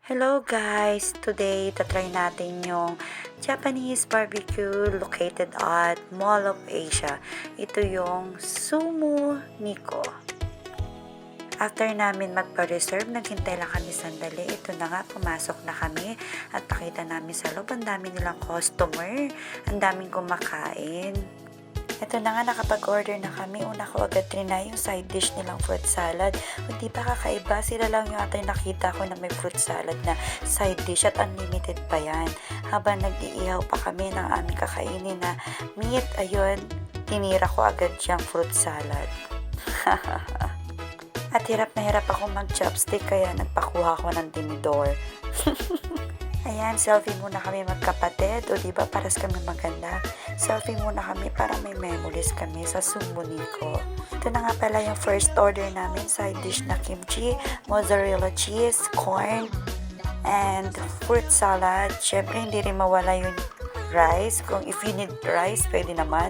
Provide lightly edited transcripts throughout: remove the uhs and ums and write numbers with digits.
Hello guys! Today, tatry natin yung Japanese barbecue located at Mall of Asia. Ito yung Sumo Niko. After namin magpa-reserve, naghintay lang kami sandali. Ito na nga, pumasok na kami at nakita namin sa loob, ang dami nilang customer, ang daming kumakain. Ito na nga, nakapag-order na kami. Una ko agad trinay yung side dish nilang fruit salad. Hindi pa kakaiba, sila lang yung atay nakita ko na may fruit salad na side dish at unlimited pa yan. Habang nag-iihaw pa kami ng aming kakainin na meat, ayun, tinira ko agad yung fruit salad. At hirap na hirap ako mag-chopstick kaya nagpakuha ko ng tinidor. Ayan, selfie muna kami magkapatid. O diba, paras kami maganda. Selfie muna kami para may memories kami sa Sumo Niko. Ito na nga pala yung first order namin. Side dish na kimchi, mozzarella cheese, corn, and fruit salad. Syempre, hindi rin mawala yung rice. Kung if you need rice, pwede naman.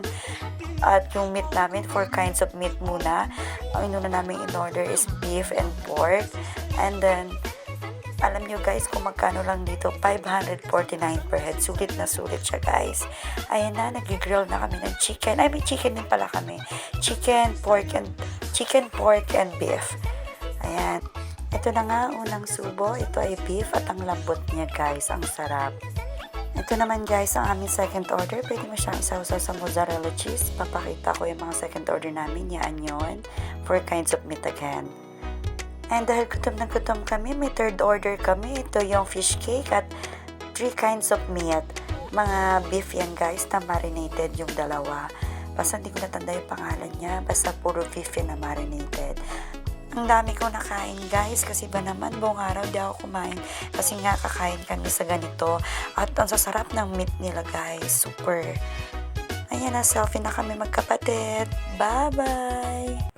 At yung meat namin, 4 kinds of meat muna. Ang inuna namin in order is beef and pork. And then, alam nyo guys kung magkano lang dito, 549 per head. Sulit na sulit siya guys. Ayan na, nag-grill na kami ng chicken. Ay, may chicken din pala kami. Chicken, pork, and beef. Ayan. Ito na nga, unang subo. Ito ay beef at ang lambot niya guys. Ang sarap. Ito naman guys, ang aming second order. Pwede mo siyang isawsaw sa mozzarella cheese. Papakita ko yung mga second order namin. Yan yun. 4 kinds of meat again. And dahil gutom na gutom kami, may third order kami. Ito yung fish cake at 3 kinds of meat. Mga beef yan guys na marinated yung dalawa. Basta hindi ko natanda yung pangalan niya. Basta puro beef yan na marinated. Ang dami ko nakain guys kasi ba naman buong araw di ako kumain. Kasi nga kakain kami sa ganito. At ang sasarap ng meat nila guys. Super. Ayan na, selfie na kami magkapatid. Bye-bye!